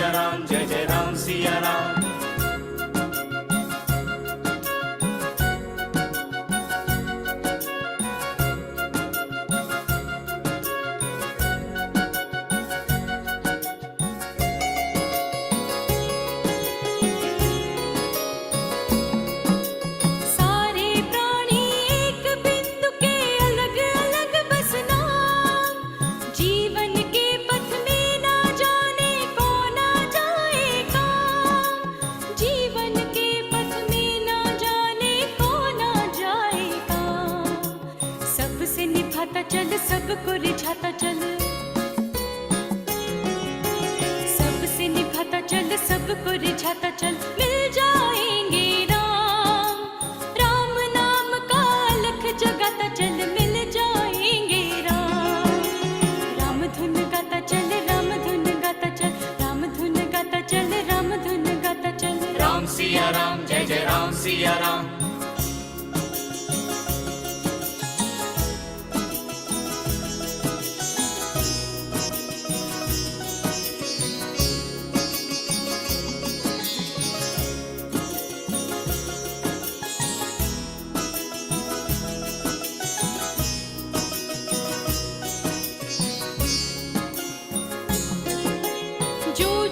सिया राम, जय जय राम सिया राम। सबको रिझाता चल, सबसे निभाता चल, सबको रिझाता चल, मिल जाएंगे राम। राम नाम का अलख जगाता चल, मिल जाएंगे राम। राम धुन गाता चल, राम धुन गाता चल, राम धुन गाता चल, राम धुन गाता चल। राम सिया राम, जय जय राम सिया राम।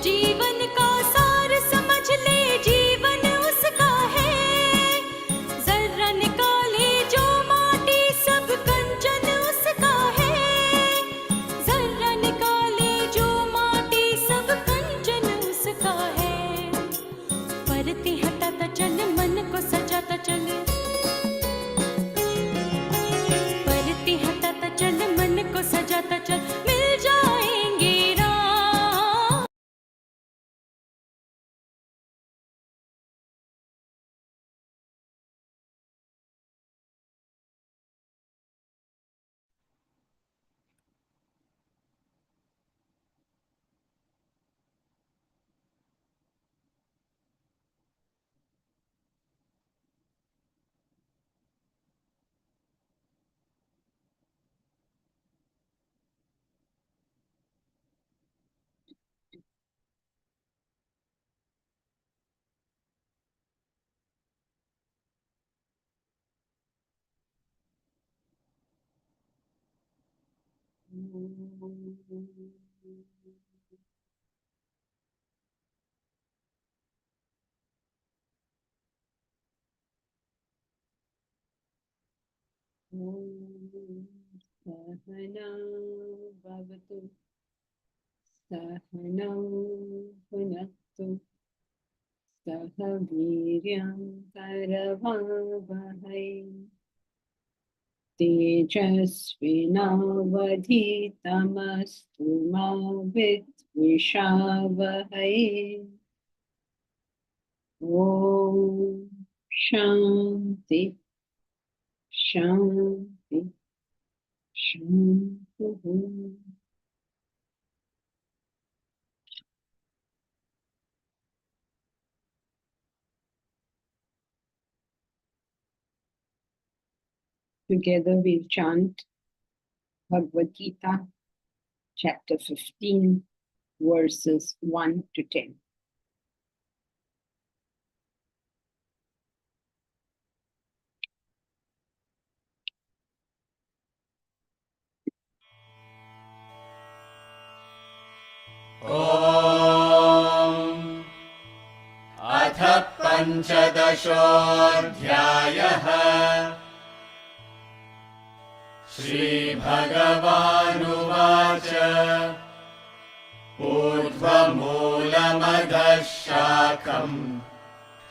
जीवन का सार समझ ले, जीवन उसका है। जर्रा निकाले जो माटी, सब कंचन उसका है। जर्रा निकाले जो माटी, सब कंचन उसका है। परतें हटाता चल, मन को सजाता चल, परतें हटाता चल, मन को सजाता चल, मिल जाएंगे सहना भवतु, सहनौ भुनक्तु, सह वीर्यं करवावहै, तेजस्विनावधीतमस्तु मा विद्विषावहै। ॐ शान्ति शान्ति शान्ति। Together we'll chant Bhagavad Gita, chapter 15, verses 1 to 10. अथ पञ्चदशोऽध्यायः। श्रीभगवानुवाच ऊर्ध्वमूलमधः शाखम्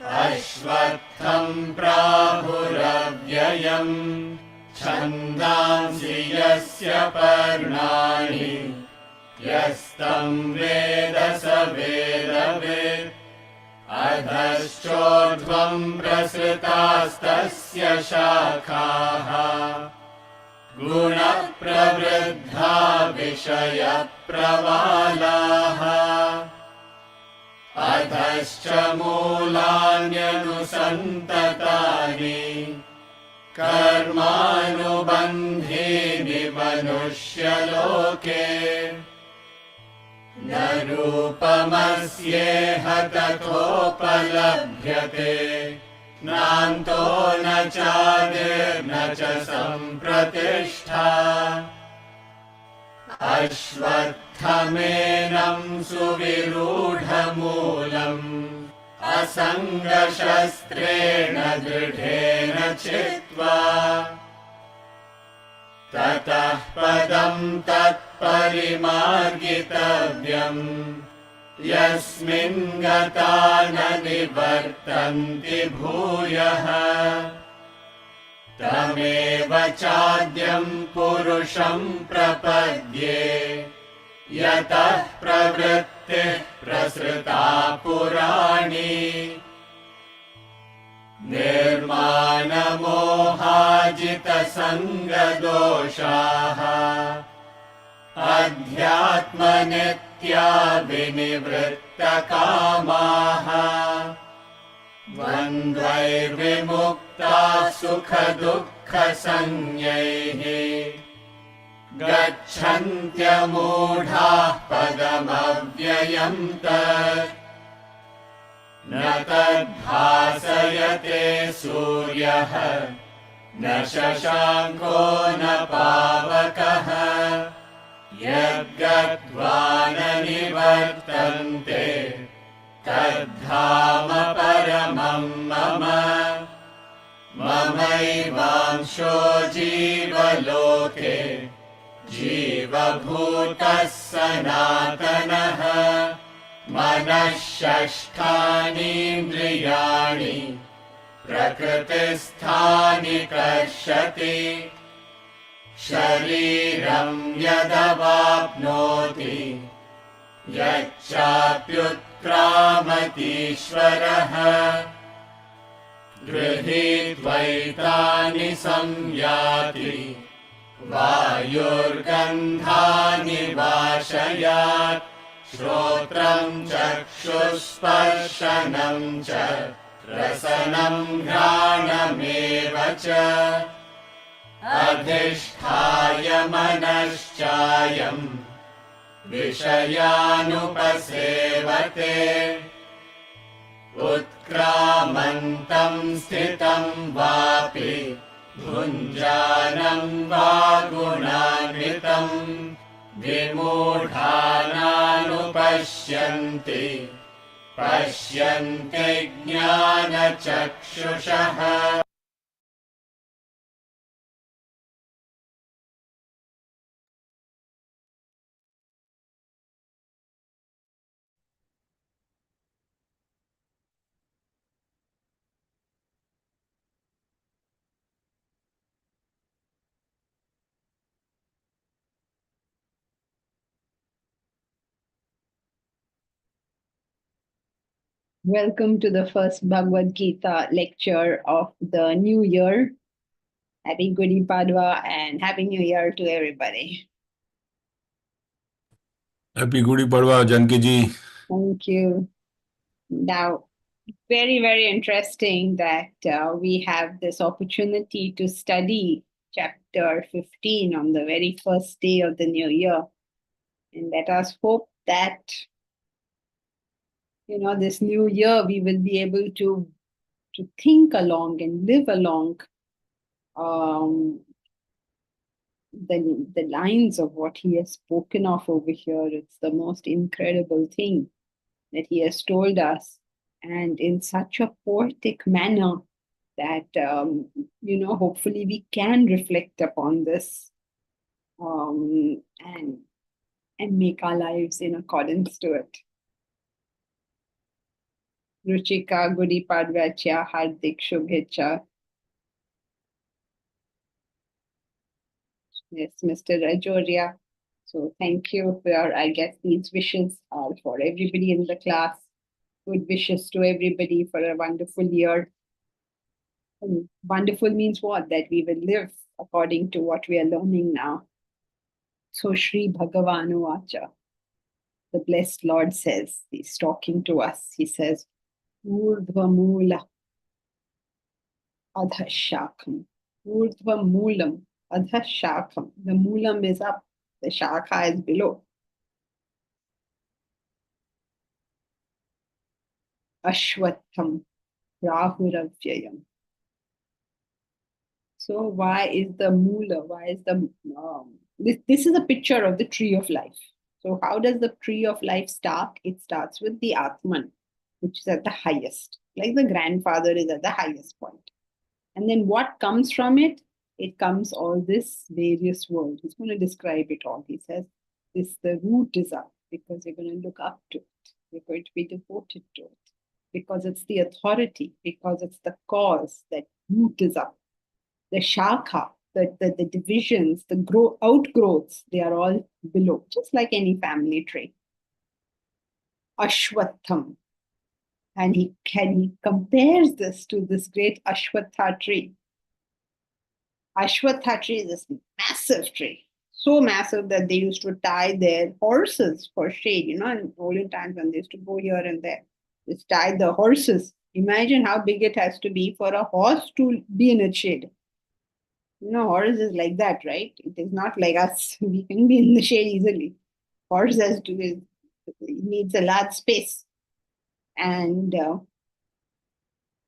अश्वत्थम् प्राहुरव्ययम् छन्दांसि यस्य पर्णानि यस्तं वेद स वेदवित्। अधश्चोर्ध्वं प्रसृतास्तस्य शाखाः गुणप्रवृद्धा विषयप्रवालाः। अधश्च मूलान्यनुसन्ततानि कर्मानुबन्धीनि मनुष्यलोके। न न रूपमस्येह तथोपलभ्यते नान्तो न चादिर्न च सम्प्रतिष्ठा अश्वत्थमेनं सुविरूढमूलम् असङ्गशस्त्रेण दृढेन चित्वा ततः पदं तत्परिमार्गितव्यम् यस्मिन् गता न निवर्तन्ति भूयः तमेव चाद्यं पुरुषं प्रपद्ये यतः प्रवृत्तिः प्रसृता पुराणी निर्माणमोहाजितसङ्गदोषाः अध्यात्मनित्या विनिवृत्तकामाः द्वन्द्वैर्विमुक्ताः सुखदुःखसंज्ञैः गच्छन्त्यमूढाः पदमव्ययं तत् न तद्भासयते सूर्यः न शशाङ्को न पावकः यद्गत्वा न निवर्तन्ते तद्धाम परमं मम ममैवांशो जीवलोके जीवभूतः सनातनः मनः षष्ठानीन्द्रियाणि प्रकृतिस्थानि कर्षति शरीरं यदवाप्नोति यच्चाप्युत्क्रामतीश्वरः गृहीत्वैतानि संयाति वायुर्गन्धानि वाशयात् श्रोत्रं चक्षुस्पर्शनं च रसनं घ्राणमेव च अधिष्ठाय मनश्चायं विषयानुपसेवते उत्क्रामन्तं स्थितं वापि भुञ्जानं वा गुणान्वितं विमूढानानुपश्यन्ति पश्यन्ति ज्ञानचक्षुषः Welcome to the first Bhagavad Gita lecture of the new year. Happy Gudi Padwa and Happy New Year to everybody. Happy Gudi Padwa, Janki ji. Thank you. Now, very, very interesting that we have this opportunity to study chapter 15 on the very first day of the new year. And let us hope that, this new year we will be able to think along and live along the lines of what he has spoken of over here. It's the most incredible thing that he has told us, and in such a poetic manner that hopefully we can reflect upon this and make our lives in accordance to it. Ruchika Gudi Padvachya Hardik Shubhecha. Yes, Mr. Rajoria. So thank you for, I guess these wishes are for everybody in the class. Good wishes to everybody for a wonderful year. And wonderful means what? That we will live according to what we are learning now. So Sri Bhagavanu Vacha, the blessed Lord says, he's talking to us. He says, Urdhva Mula Adhashakam. Urdhva Moolam Adhashakam. The Moolam is up, the Shakha is below. Ashwatham Rahuravyayam. So why is the Moola? Why is the this is a picture of the tree of life. So how does the tree of life start? It starts with the Atman, which is at the highest, like the grandfather is at the highest point. And then what comes from it? It comes all this various world. He's going to describe it all. He says, this the root is up because you're going to look up to it. You're going to be devoted to it because it's the authority, because it's the cause that root is up. The shakha, the divisions, the outgrowths, they are all below, just like any family tree. Ashwatham. And he compares this to this great Ashwatha tree. Ashwatha tree is this massive tree, so massive that they used to tie their horses for shade. In olden times when they used to go here and there, they tie the horses. Imagine how big it has to be for a horse to be in its shade. Horse is like that, right? It is not like us. We can be in the shade easily. Horse needs a large space. And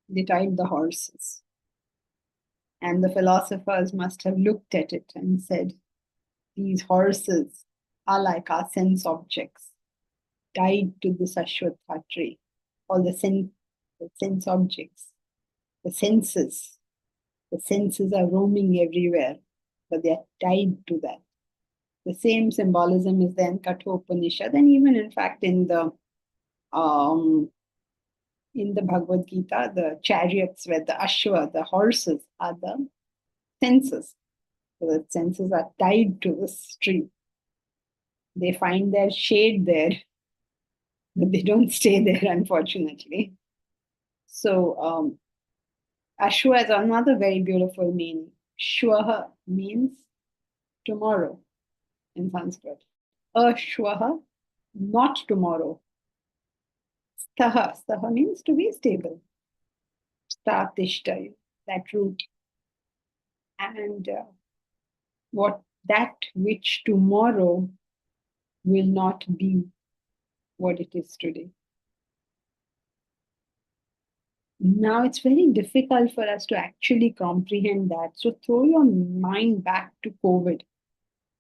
they tied the horses. And the philosophers must have looked at it and said, these horses are like our sense objects, tied to this Ashwatha tree. All the sense objects, the senses. The senses are roaming everywhere, but they are tied to that. The same symbolism is there in Kathopanishad, and even in fact in the Bhagavad Gita, the chariots where the Ashwa, the horses, are the senses. So the senses are tied to this tree. They find their shade there, but they don't stay there, unfortunately. So Ashwa is another very beautiful meaning. Shwaha means tomorrow in Sanskrit. Ashwaha, not tomorrow. Staha means to be stable. Statishta, that root. And that which tomorrow will not be what it is today. Now it's very difficult for us to actually comprehend that. So throw your mind back to COVID.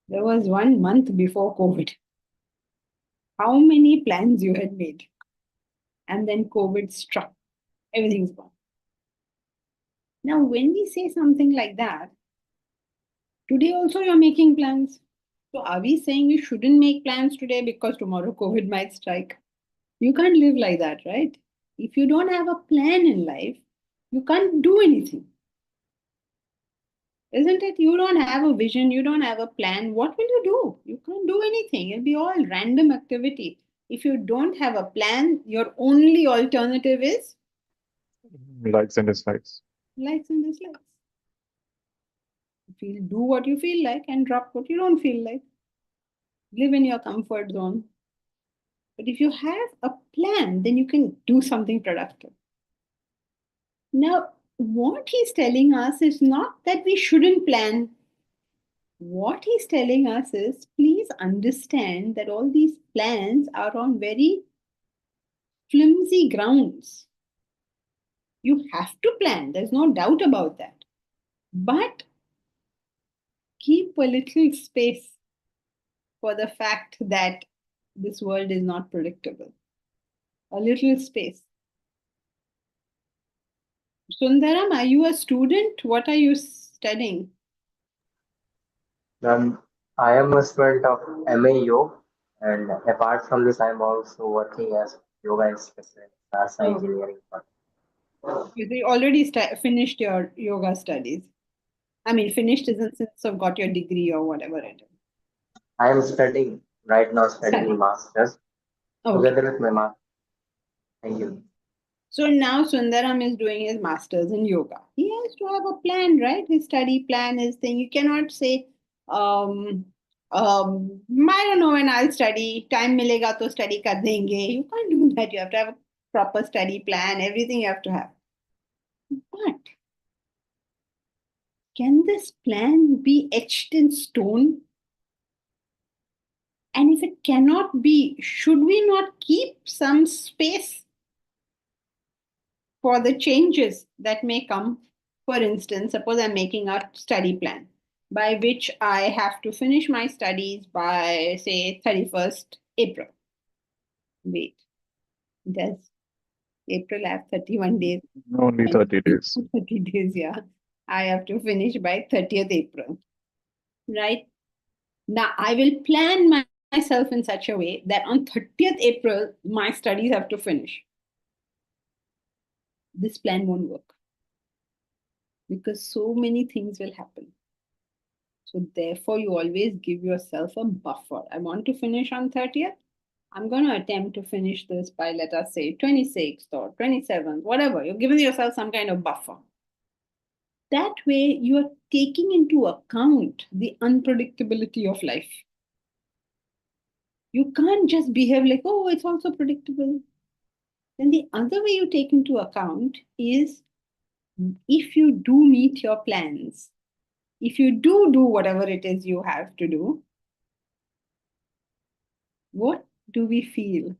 There was 1 month before COVID. How many plans you had made? And then COVID struck. Everything's gone. Now, when we say something like that, today also you're making plans. So are we saying we shouldn't make plans today because tomorrow COVID might strike? You can't live like that, right? If you don't have a plan in life, you can't do anything. Isn't it? You don't have a vision, you don't have a plan. What will you do? You can't do anything. It'll be all random activity. If you don't have a plan, your only alternative is likes and dislikes. Likes and dislikes. You do what you feel like and drop what you don't feel like. Live in your comfort zone. But if you have a plan, then you can do something productive. Now, what he's telling us is not that we shouldn't plan. What he's telling us is, please understand that all these plans are on very flimsy grounds. You have to plan, there's no doubt about that. But keep a little space for the fact that this world is not predictable. A little space. Sundaram, are you a student? What are you studying? I am a student of MA Yoga, and apart from this, I am also working as yoga instructor as an engineering firm. You already finished your yoga studies. I mean, finished in the sense of got your degree or whatever it is. I am studying right now, studying masters together with my master. Thank you. So now Sundaram is doing his masters in yoga. He has to have a plan, right? His study plan, his thing. You cannot say, I don't know when I'll study. Time milega to study kar denge. You can't do that. You have to have a proper study plan. Everything you have to have. But can this plan be etched in stone? And if it cannot be, should we not keep some space for the changes that may come. For instance, suppose I'm making a study plan by which I have to finish my studies by, say, 31st April. Wait, does April have 31 days? Only 30 days. 30 days, yeah. I have to finish by 30th April, right? Now, I will plan myself in such a way that on 30th April, my studies have to finish. This plan won't work because so many things will happen. So therefore, you always give yourself a buffer. I want to finish on 30th. I'm going to attempt to finish this by, let us say, 26th or 27th, whatever. You're giving yourself some kind of buffer. That way, you are taking into account the unpredictability of life. You can't just behave like, oh, it's also predictable. Then the other way you take into account is if you do meet your plans, if you do whatever it is you have to do, what do we feel?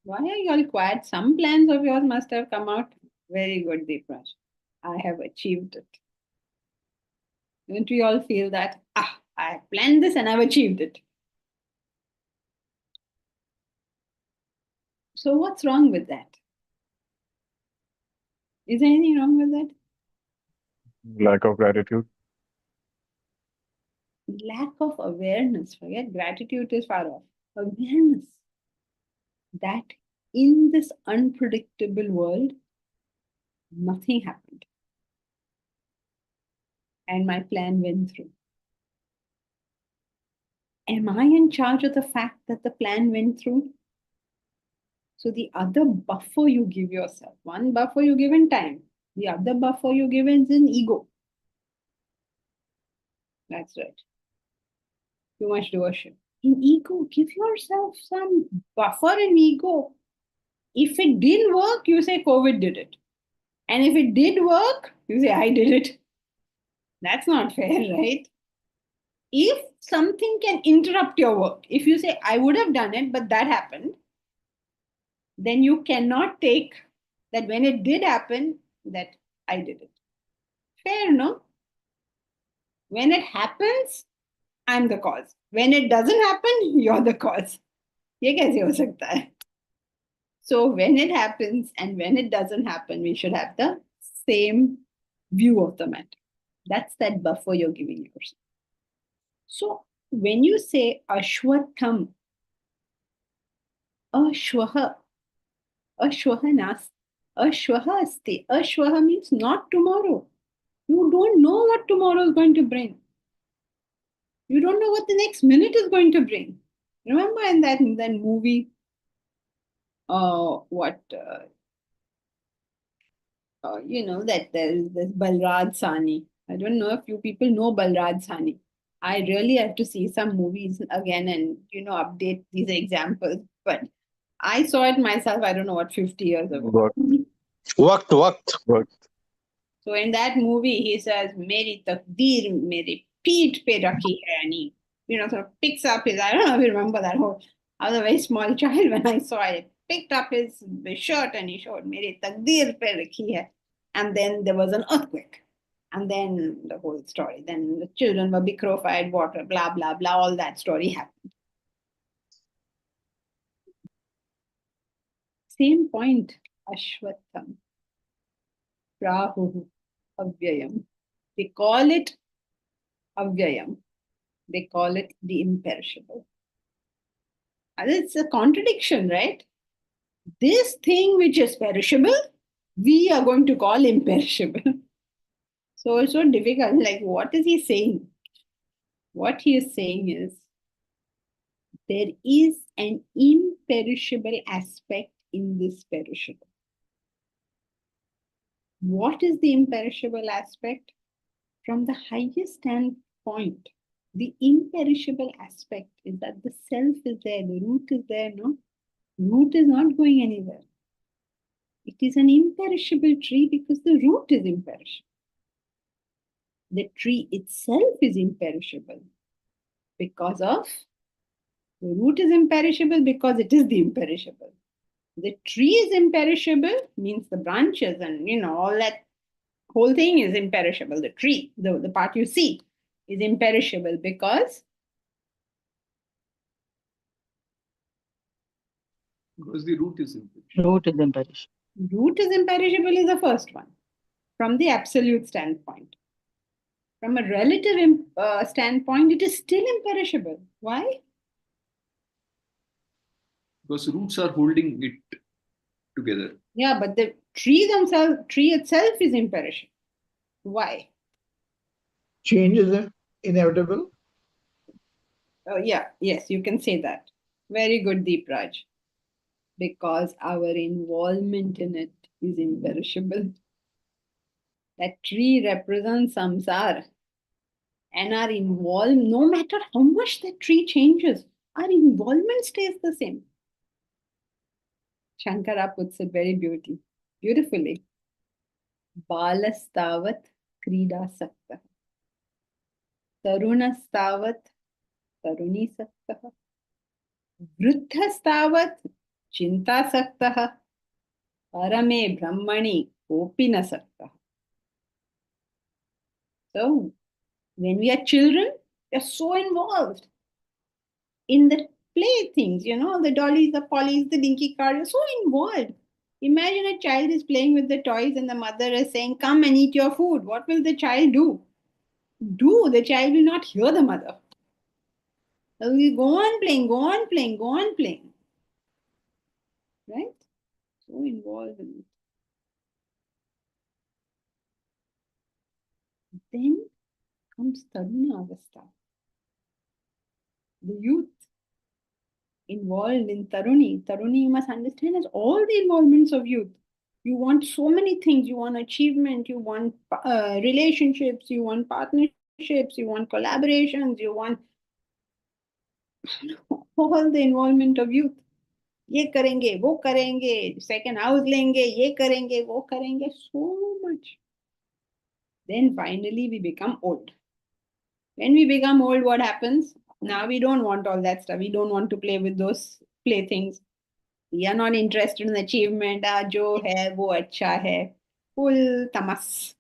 Why are you all quiet? Some plans of yours must have come out very good, Deepraj. I have achieved it. Don't we all feel that, I have planned this and I've achieved it? So what's wrong with that? Is there anything wrong with that? Lack of gratitude. Lack of awareness. Forget gratitude is far off. Awareness that in this unpredictable world, nothing happened. And my plan went through. Am I in charge of the fact that the plan went through? So the other buffer you give yourself, one buffer you give in time, the other buffer you give is in ego. That's right. Too much devotion. In ego, give yourself some buffer in ego. If it didn't work, you say COVID did it. And if it did work, you say I did it. That's not fair, right? If something can interrupt your work, if you say I would have done it, but that happened, then you cannot take that when it did happen, that I did it. Fair, no? When it happens, I'm the cause. When it doesn't happen, you're the cause. ये कैसे हो सकता है? So when it happens and when it doesn't happen, we should have the same view of the matter. That's that buffer you're giving yourself. So when you say Ashwatham, Ashwaha, Ashwaha nas, Ashwaha asti. Ashwaha means not tomorrow. You don't know what tomorrow is going to bring. You don't know what the next minute is going to bring. Remember in that movie, that there's this Balraj Sani. I don't know if you people know Balraj Sani. I really have to see some movies again and, update these examples. But I saw it myself, I don't know what, 50 years ago. Worked. So in that movie, he says, Meri takdeer mere peeth pe rakhi hai ani. Sort of picks up his, I don't know if you remember that whole, I was a very small child when I saw it. Picked up his shirt and he showed, Meri takdeer pe rakhi hai. And then there was an earthquake. And then the whole story. Then the children were becrified, water, blah, blah, blah. All that story happened. Same point, Ashwatham. Rahu, Avyayam. They call it Avyayam. They call it the imperishable. And it's a contradiction, right? This thing which is perishable, we are going to call imperishable. So it's so difficult. Like, what is he saying? What he is saying is, there is an imperishable aspect in this perishable. What is the imperishable aspect? From the highest standpoint, the imperishable aspect is that the self is there, the root is there, no? Root is not going anywhere. It is an imperishable tree because the root is imperishable. The tree itself is imperishable because of The root is imperishable because it is the imperishable. The tree is imperishable, means the branches and all that whole thing is imperishable. The tree, the part you see, is imperishable because the root is imperishable. Root is imperishable. root is imperishable is the first one from the absolute standpoint. From a relative standpoint, it is still imperishable. Why? Because roots are holding it together. Yeah, but the tree itself is imperishable. Why? Change is inevitable. Yes, you can say that. Very good, Deep Raj. Because our involvement in it is imperishable. That tree represents samsara. And our involvement, no matter how much that tree changes, our involvement stays the same. Shankara puts it very beautifully. Balastavat krida sakta. Tarunastavat taruni sakta. Vruddhastavat chinta sakta. Parame brahmani kopina sakta. So, when we are children, we are so involved in the playthings, the dollies, the pollies, the dinky car, you're so involved. Imagine a child is playing with the toys and the mother is saying, come and eat your food. What will the child do? The child will not hear the mother. So we go on playing, go on playing, go on playing. Right? So involved in it. Then comes Taruna Avastha. The youth involved in Taruni. Taruni, you must understand, has all the involvements of youth. You want so many things. You want achievement, you want relationships, you want partnerships, you want collaborations, you want all the involvement of youth. ये करेंगे, वो करेंगे, second house लेंगे, ये करेंगे, वो करेंगे, so much. Then finally we become old. When we become old, what happens? Now we don't want all that stuff. We don't want to play with those playthings. We are not interested in achievement. Jo hai, wo acha hai. Full tamas.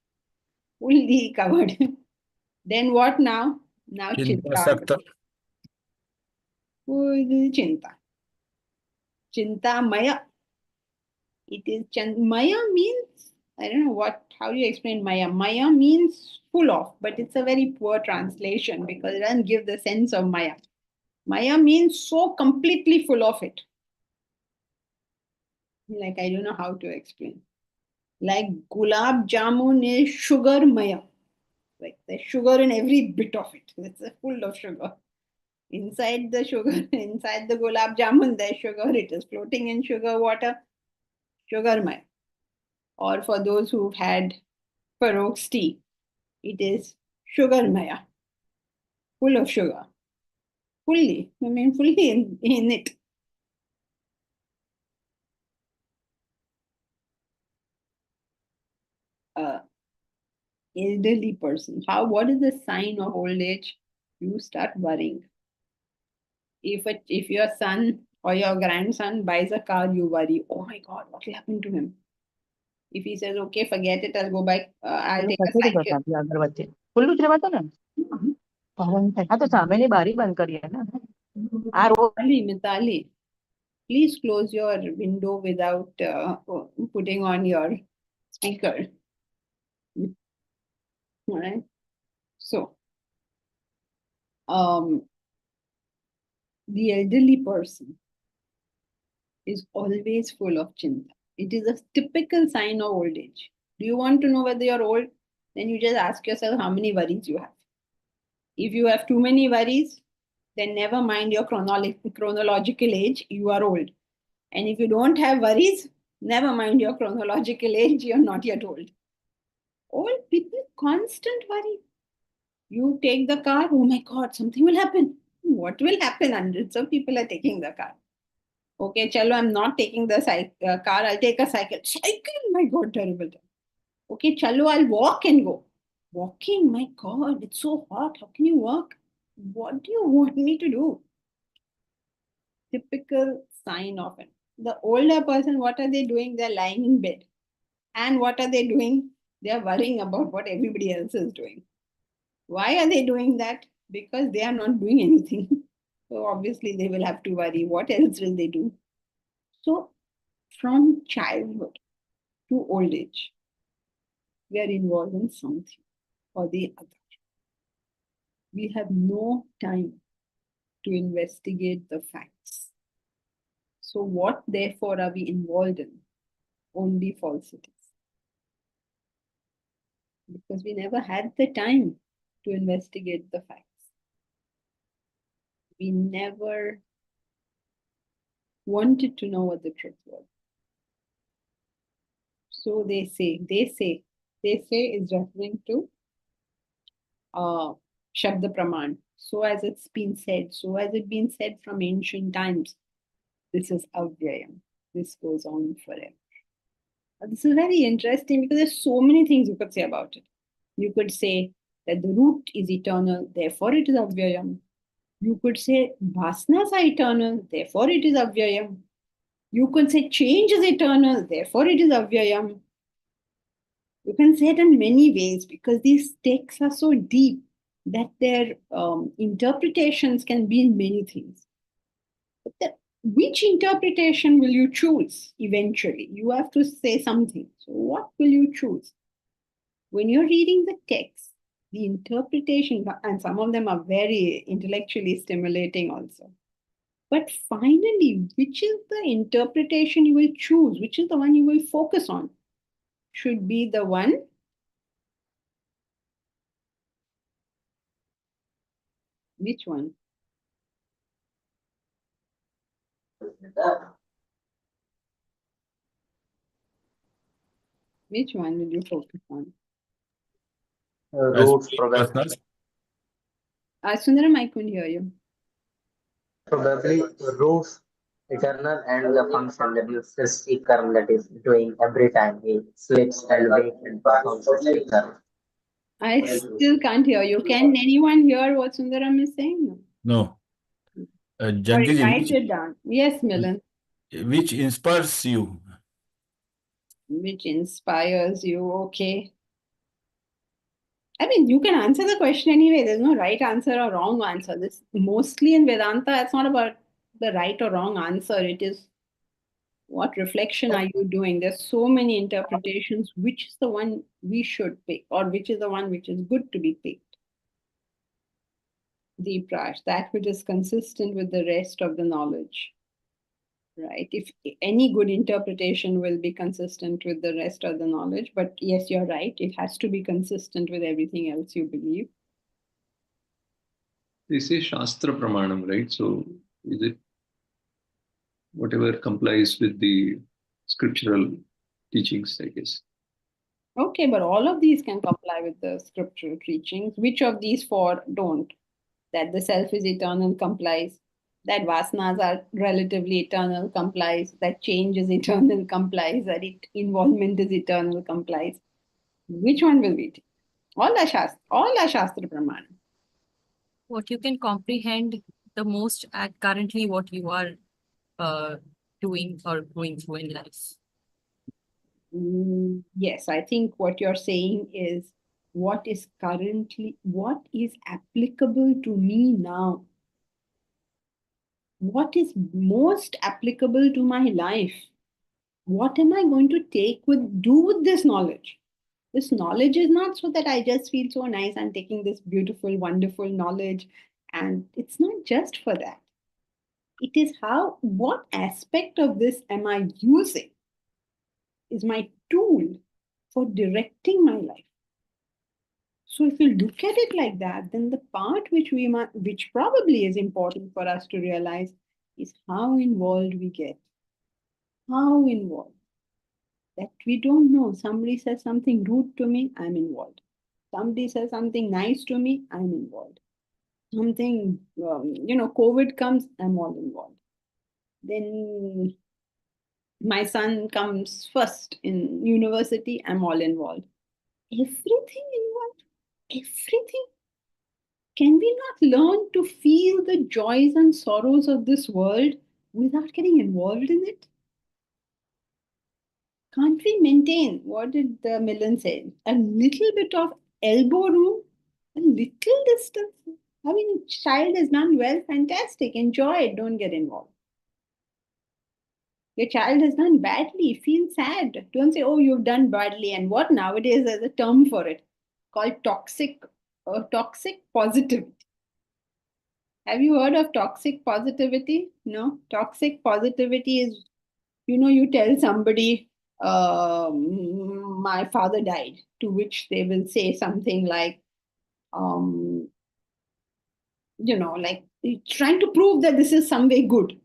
Fully covered. Then what now? Now चिंता chinta. सख्त Full chinta. Chinta maya. It is maya means, I don't know how do you explain maya? Maya means full of, but it's a very poor translation because it doesn't give the sense of maya. Maya means so completely full of it. Like, I don't know how to explain. Like gulab jamun is sugar maya. Like there's sugar in every bit of it. It's full of sugar. Inside the sugar, inside the gulab jamun, there's sugar. It is floating in sugar water. Sugar maya. Or for those who've had Farok's tea, it is sugar maya. Full of sugar. Fully. I mean, fully in it. Elderly person. What is the sign of old age? You start worrying. If your son or your grandson buys a car, you worry, oh my God, what will happen to him? If he says, okay, forget it, I'll go back, I'll take a cycle. અગરબત્તી ખુલ્લું જ રહેવાતું ને પવન થાય હા તો સામેની બારી બંધ કરીએ ને આ Mitali, please close your window without putting on your speaker. All right. So, the elderly person is always full of chinta. It is a typical sign of old age. Do you want to know whether you're old? Then you just ask yourself how many worries you have. If you have too many worries, then never mind your chronological age, you are old. And if you don't have worries, never mind your chronological age, you're not yet old. Old people, constant worry. You take the car, oh my God, something will happen. What will happen? Hundreds of people are taking the car. Okay, chalo, I'm not taking the car, I'll take a cycle. Cycle, my God, terrible. Okay, chalo, I'll walk and go. Walking, my God, it's so hot. How can you walk? What do you want me to do? typical sign of it. The older person, what are they doing? They're lying in bed. And what are they doing? They're worrying about what everybody else is doing. Why are they doing that? Because they are not doing anything. So obviously they will have to worry. What else will they do? So from childhood to old age, we are involved in something or the other. We have no time to investigate the facts. So what therefore are we involved in? Only falsities. Because we never had the time to investigate the facts. We never wanted to know what the truth was. So they say is referring to Shabda Praman. So as it's been said, from ancient times, this is Avyayam. This goes on forever. This is very interesting because there's so many things you could say about it. You could say that the root is eternal, therefore it is Avyayam. You could say vasanas are eternal, therefore it is Avyayam. You could say change is eternal, therefore it is Avyayam. You can say it in many ways because these texts are so deep that their interpretations can be in many things. But which interpretation will you choose eventually? You have to say something. So what will you choose? When you're reading the text, the interpretation, and some of them are very intellectually stimulating also. But finally, which is the interpretation you will choose? Which is the one you will focus on? Should be the one which one? Which one will you focus on? Roots, probably. Sundaram, I couldn't hear you. Probably roots, eternal, and the function that is Srishti Karma that is doing every time he sleeps and wakes and performs Srishti Karma. I still can't hear you. Can anyone hear what Sundaram is saying? No. Or Jankiji, write it down. Yes, Milan. which inspires you? Which inspires you? Okay. I mean, you can answer the question anyway. There's no right answer or wrong answer. This mostly in Vedanta, it's not about the right or wrong answer. It is what reflection are you doing? There's so many interpretations. Which is the one we should pick, or which is the one which is good to be picked? Deep Raj, that which is consistent with the rest of the knowledge. Right? If any good interpretation will be consistent with the rest of the knowledge, but yes, you're right. It has to be consistent with everything else you believe. They say Shastra Pramanam, right? So is it whatever complies with the scriptural teachings, I guess? Okay, but all of these can comply with the scriptural teachings. Which of these four don't? That the self is eternal complies. That vasanas are relatively eternal complies. That change is eternal complies. That involvement is eternal complies. Which one will we take? All are Shastra Pramana. What you can comprehend the most at currently what you are doing or going through in life. Yes, I think what you're saying is what is applicable to me now? What is most applicable to my life? What am I going to do with this knowledge? This knowledge is not so that I just feel so nice and taking this beautiful, wonderful knowledge. And it's not just for that. It is what aspect of this am I using? Is my tool for directing my life. So if you look at it like that, then the part which probably is important for us to realize is how involved we get. How involved. That we don't know. Somebody says something rude to me, I'm involved. Somebody says something nice to me, I'm involved. Something, COVID comes, I'm all involved. Then my son comes first in university, I'm all involved. Everything involved. Everything. Can we not learn to feel the joys and sorrows of this world without getting involved in it? Can't we maintain, what did the Millen say, a little bit of elbow room, a little distance? I mean, child has done well, fantastic, enjoy it, don't get involved. Your child has done badly, feel sad. Don't say, oh, you've done badly. And what nowadays there's a term for it called toxic positivity. Have you heard of toxic positivity? No? Toxic positivity is, you tell somebody, my father died, to which they will say something like, like trying to prove that this is some way good.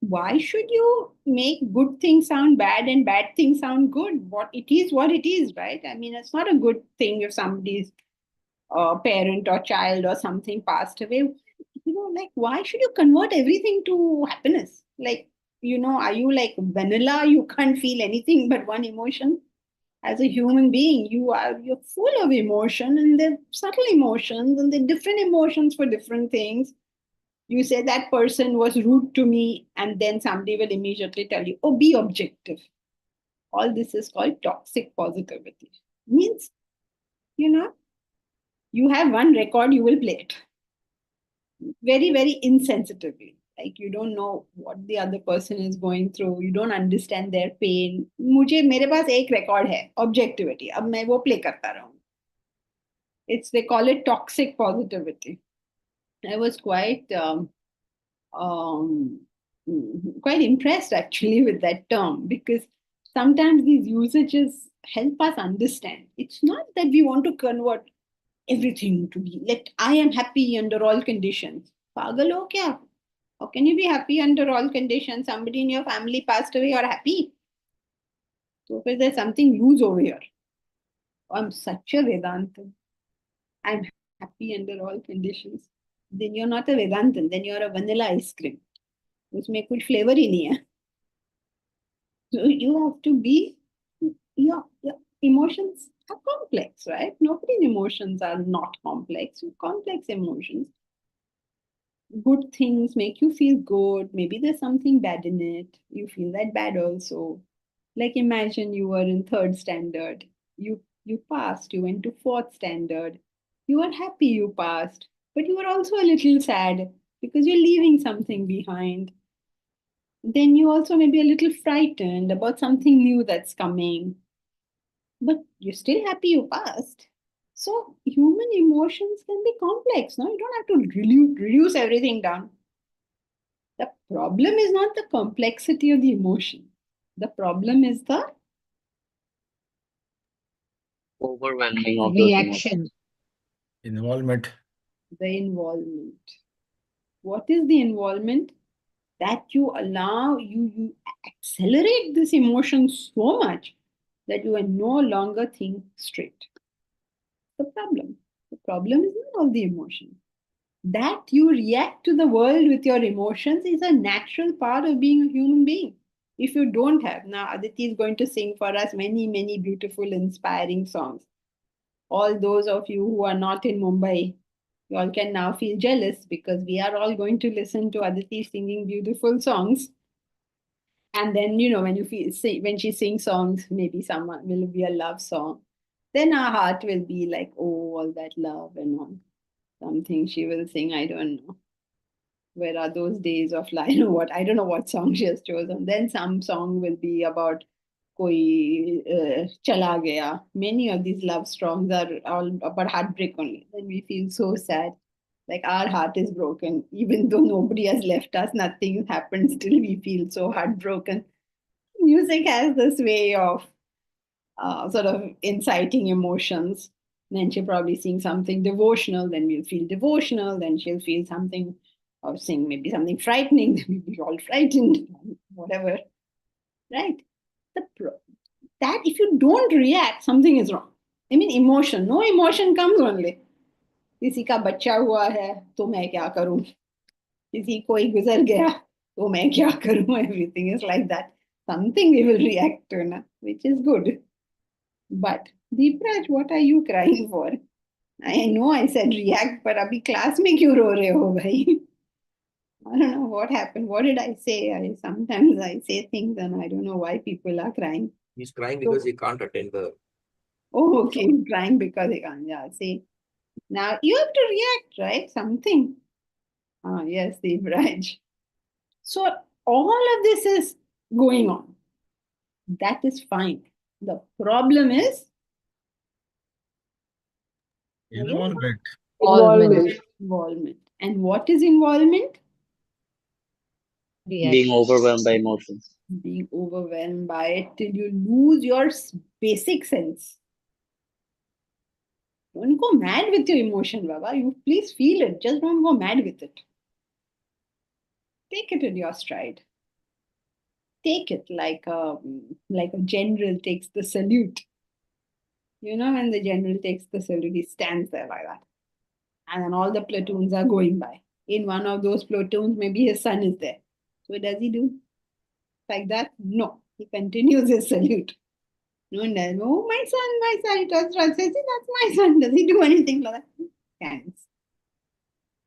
Why should you make good things sound bad and bad things sound good? What it is, right? I mean, it's not a good thing if somebody's parent or child or something passed away. Like, why should you convert everything to happiness? Like, are you like vanilla? You can't feel anything but one emotion. As a human being, you're full of emotion, and they're subtle emotions, and they're different emotions for different things. You say that person was rude to me, and then somebody will immediately tell you, oh, be objective. All this is called toxic positivity. Means, you have one record, you will play it very, very insensitively. Like, you don't know what the other person is going through. You don't understand their pain. मेरे पास एक record है, objectivity. अब मैं वो play करता रहूँ. They call it toxic positivity. I was quite impressed actually with that term, because sometimes these usages help us understand. It's not that we want to convert everything to be like, I am happy under all conditions. Pagal ho kya? How can you be happy under all conditions? Somebody in your family passed away, you're happy. So if there's something loose over here. I'm such a Vedantan. I'm happy under all conditions. Then you're not a Vedantan, then you're a vanilla ice cream. उसमें कुछ flavor ही नहीं है. So you have to be, your emotions are complex, right? Nobody's emotions are not complex. Complex emotions. Good things make you feel good. Maybe there's something bad in it. You feel that bad also. Like, imagine you were in 3rd standard. You passed. You went to 4th standard. You were happy you passed, but you were also a little sad because you're leaving something behind. Then you also may be a little frightened about something new that's coming, but you're still happy you passed. So human emotions can be complex. No, you don't have to reduce everything down. The problem is not the complexity of the emotion. The problem is the Overwhelming of those Reaction. Involvement. The involvement. What is the involvement? That you allow, you accelerate this emotion so much that you are no longer think straight. The problem. The problem is not all the emotion. That you react to the world with your emotions is a natural part of being a human being. If you don't have, now Aditi is going to sing for us many, many beautiful, inspiring songs. All those of you who are not in Mumbai, you all can now feel jealous, because we are all going to listen to Aditi singing beautiful songs. And then, when she sings songs, maybe someone will be a love song. Then our heart will be like, oh, all that love and all. Something she will sing, I don't know. Where are those days of life? I don't know what song she has chosen. Then some song will be about koi chala gaya. Many of these love songs are all about heartbreak only. Then we feel so sad. Like our heart is broken. Even though nobody has left us, nothing happened, still we feel so heartbroken. Music has this way of sort of inciting emotions. Then she'll probably sing something devotional, then we'll feel devotional, then she'll feel something, or sing maybe something frightening, then we'll be all frightened, whatever. Right? That if you don't react, something is wrong. I mean, emotion, no emotion comes only. किसी का बच्चा हुआ है तो मैं क्या करूं, किसी कोई गुजर गया तो मैं क्या करूं, everything is like that. Something we will react to, na, which is good. But Deepraj, what are you crying for? I know I said react, but अभी class में क्यों रो रहे हो भाई? I don't know what happened. What did I say? Sometimes I say things and I don't know why people are crying. He's crying because he can't attend the. Oh, okay, crying because he can't. Yeah, see. Now you have to react, right? Something. Ah, yes, Devraj. So all of this is going on. That is fine. The problem is Involvement. involvement. And what is involvement? Being overwhelmed by emotions. Being overwhelmed by it till you lose your basic sense. Don't go mad with your emotion, Baba. You please feel it. Just don't go mad with it. Take it in your stride. Take it like a general takes the salute. You know, when the general takes the salute, he stands there like that. And then all the platoons are going by. In one of those platoons, maybe his son is there. So what does he do? Like that? No. He continues his salute. No, no, oh, my son, it was says, that's my son. Does he do anything like that? Hands.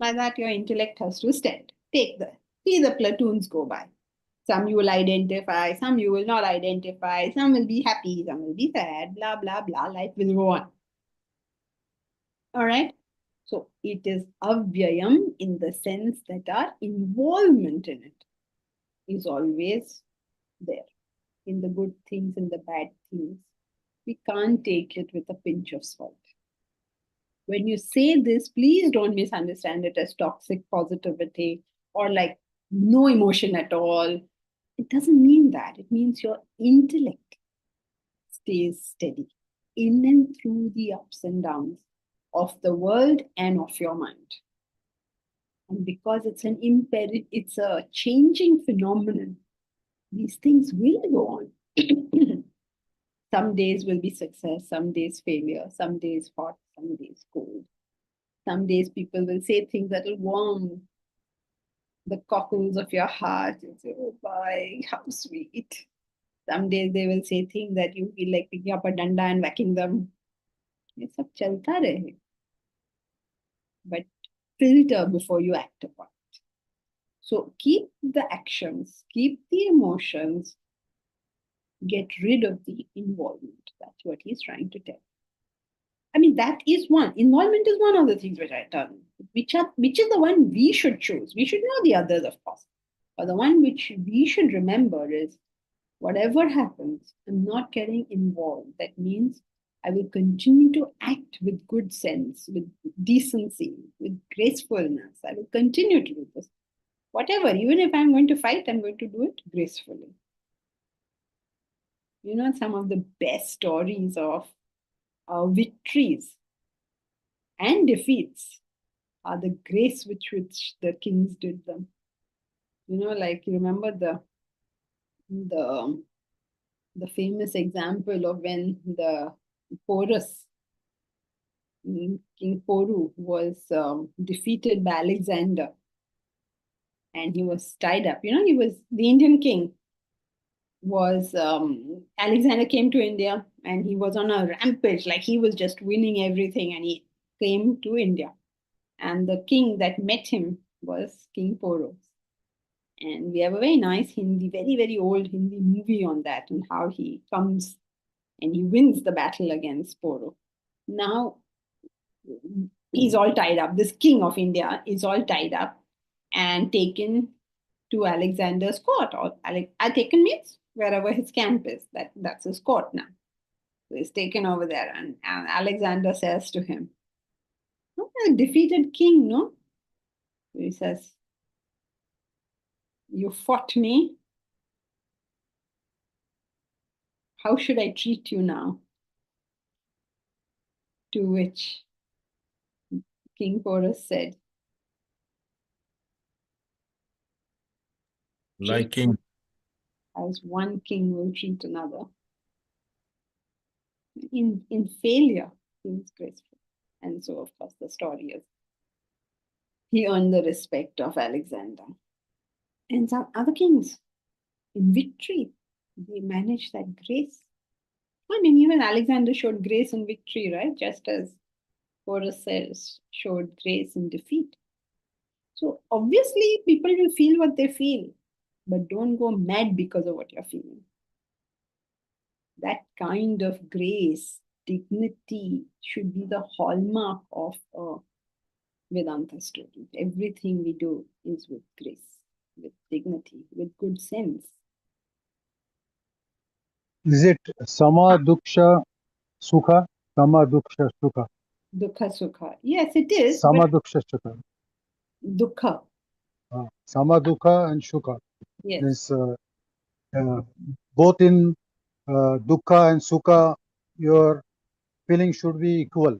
Like that, your intellect has to stand. See the platoons go by. Some you will identify, some you will not identify, some will be happy, some will be sad, blah, blah, blah. Life will go on. All right. So it is avyayam in the sense that our involvement in it is always there. In the good things and the bad things. We can't take it with a pinch of salt. When you say this, please don't misunderstand it as toxic positivity or like no emotion at all. It doesn't mean that. It means your intellect stays steady in and through the ups and downs of the world and of your mind. And because it's it's a changing phenomenon, these things will go on. Some days will be success, some days failure, some days hot, some days cold. Some days people will say things that will warm the cockles of your heart. You say, oh boy, how sweet. Some days they will say things that you feel like picking up a danda and whacking them. ये सब चलता रहे. But filter before you act upon it. So keep the actions, keep the emotions, get rid of the involvement. That's what he's trying to tell. I mean, that is one. Involvement is one of the things which I tell you, which is the one we should choose. We should know the others, of course. But the one which we should remember is whatever happens, I'm not getting involved. That means I will continue to act with good sense, with decency, with gracefulness. I will continue to do this. Whatever, even if I'm going to fight, I'm going to do it gracefully. You know, some of the best stories of victories and defeats are the grace with which the kings did them. You know, like you remember the famous example of when the Porus, King Poru, was defeated by Alexander, and he was tied up. You know, he was the Indian king. Was Alexander came to India and he was on a rampage, like he was just winning everything, and he came to India. And the king that met him was King Porus. And we have a very nice Hindi, very, very old Hindi movie on that, and how he comes and he wins the battle against Poro. Now, he's all tied up. This king of India is all tied up and taken to Alexander's court. Or taken means wherever his camp is. That's his court now. So he's taken over there, and Alexander says to him, "No, a defeated king, no?" So he says, "You fought me. How should I treat you now?" To which King Porus said, Like king. as one king will treat another. In failure, he was graceful. And so, of course, the story is he earned the respect of Alexander. And some other kings, in victory, they managed that grace. I mean, even Alexander showed grace in victory, right? Just as Porus showed grace in defeat. So obviously people will feel what they feel, but don't go mad because of what you're feeling. That kind of grace, dignity should be the hallmark of a Vedanta student. Everything we do is with grace, with dignity, with good sense. Is it Sama Duksha Sukha? Sama Duksha Sukha. Dukha Sukha. Yes, it is. Sama Duksha Sukha. Dukha. Sama Dukha and Sukha. Yes. Means, both in Dukkha and Sukha, your feeling should be equal.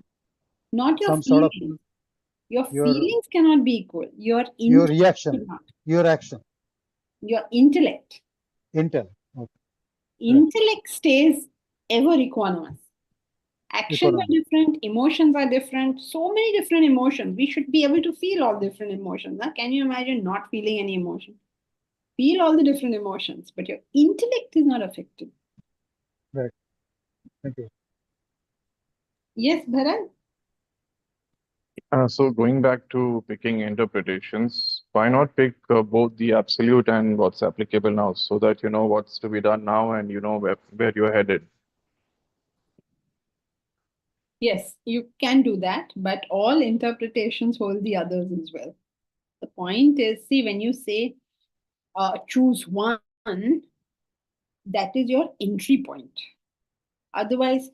Not your Some sort of feelings. Your your feelings cannot be equal. Your reaction, your action, your intellect. intel. Okay. Intellect stays ever equanimous. Actions are different, emotions are different, so many different emotions. We should be able to feel all different emotions. Huh? Can you imagine not feeling any emotion? Feel all the different emotions, but your intellect is not affected. Right. Thank you. Yes, Bharat? So going back to picking interpretations, why not pick both the absolute and what's applicable now, so that you know what's to be done now and you know where you're headed? Yes, you can do that, but all interpretations hold the others as well. The point is, see, when you say choose one, that is your entry point. Otherwise,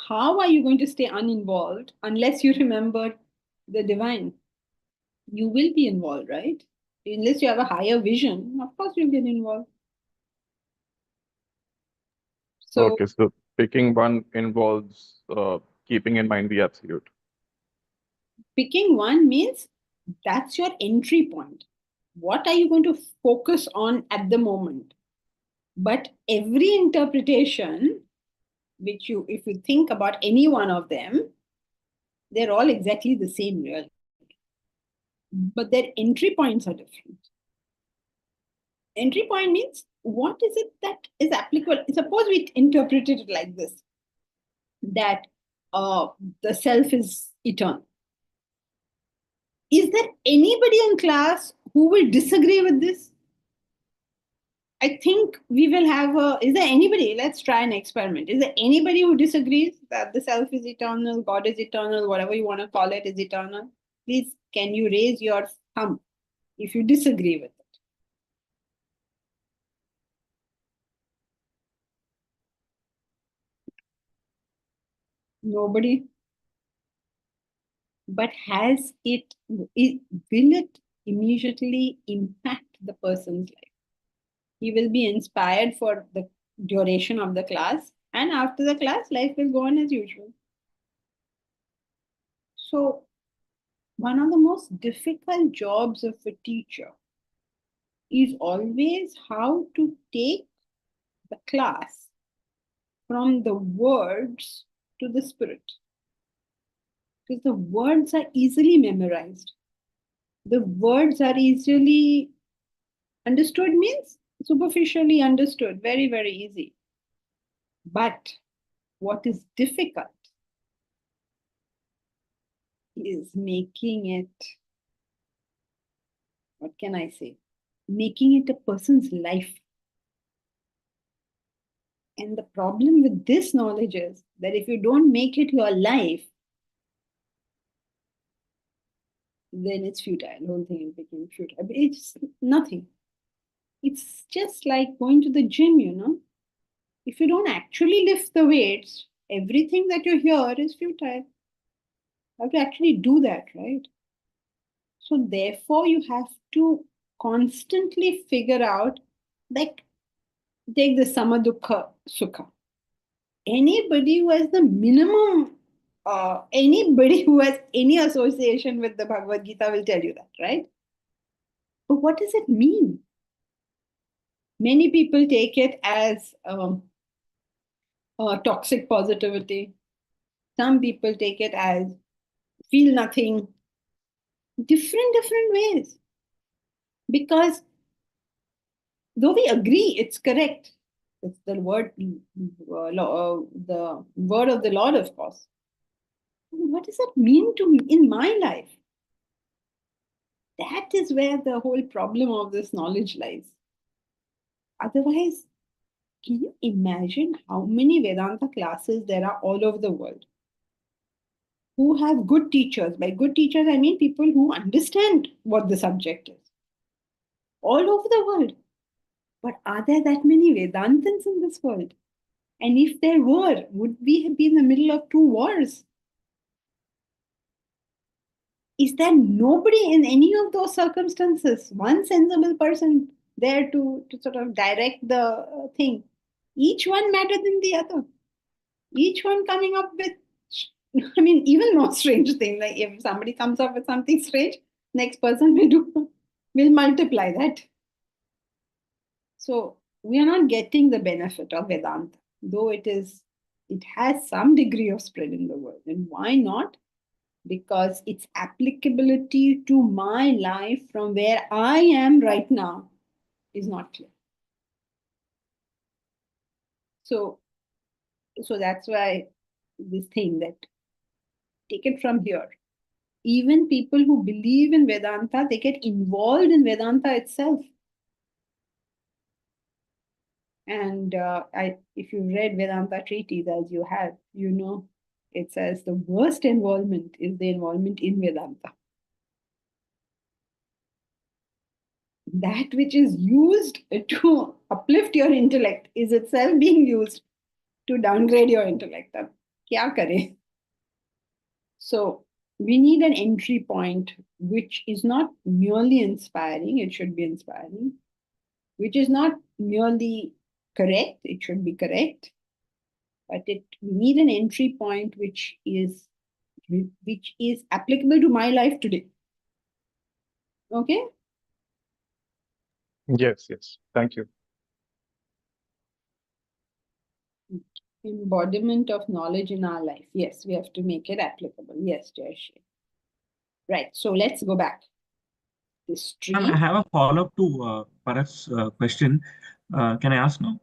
how are you going to stay uninvolved unless you remember the divine? You will be involved, right? Unless you have a higher vision, of course you'll get involved. So, Okay, so picking one involves keeping in mind the absolute. picking one means that's your entry point. What are you going to focus on at the moment? But every interpretation, which you, if you think about any one of them, they're all exactly the same, really. But their entry points are different. Entry point means what is it that is applicable? Suppose we interpreted it like this, that the self is eternal. Is there anybody in class who will disagree with this? I think we will have a, is there anybody, let's try an experiment. Is there anybody who disagrees that the self is eternal, God is eternal, whatever you want to call it is eternal? Please, can you raise your thumb if you disagree with it? Nobody? But will it immediately impact the person's life? He will be inspired for the duration of the class, and after the class, life will go on as usual. So, one of the most difficult jobs of a teacher is always how to take the class from the words to the spirit. Because the words are easily memorized. The words are easily understood, means superficially understood, very, very easy. But what is difficult is making it, what can I say? Making it a person's life. And the problem with this knowledge is that if you don't make it your life, then it's futile. The whole thing became futile. It's nothing. It's just like going to the gym, you know. If you don't actually lift the weights, everything that you hear is futile. You have to actually do that, right? So therefore, you have to constantly figure out, like, take the Samadukha Sukha. Anybody who has the minimum, anybody who has any association with the Bhagavad Gita will tell you that, right? But what does it mean? Many people take it as toxic positivity. Some people take it as feel nothing. Different ways. Because though we agree it's correct, it's the word, the word of the Lord, of course. What does that mean to me in my life? That is where the whole problem of this knowledge lies. Otherwise, can you imagine how many Vedanta classes there are all over the world who have good teachers? By good teachers, I mean people who understand what the subject is. All over the world. But are there that many Vedantans in this world? And if there were, would we be in the middle of two wars? Is there nobody in any of those circumstances, one sensible person there to sort of direct the thing? Each one better than the other. Each one coming up with, I mean, even more strange thing. Like if somebody comes up with something strange, next person will multiply that. So we are not getting the benefit of Vedanta, though it has some degree of spread in the world. And why not? Because its applicability to my life from where I am right now is not clear. So that's why this thing that take it from here. Even people who believe in Vedanta, they get involved in Vedanta itself. And if you read Vedanta treatise as you have, you know, it says the worst involvement is the involvement in Vedanta. That which is used to uplift your intellect is itself being used to downgrade your intellect. Ab kya kare? So we need an entry point which is not merely inspiring, it should be inspiring, which is not merely correct, it should be correct, but we need an entry point which is applicable to my life today. Okay? Yes, yes. Thank you. Embodiment of knowledge in our life. Yes, we have to make it applicable. Yes, Jayashree. Right. So let's go back. This tree. I have a follow-up to Parat's question. Can I ask now?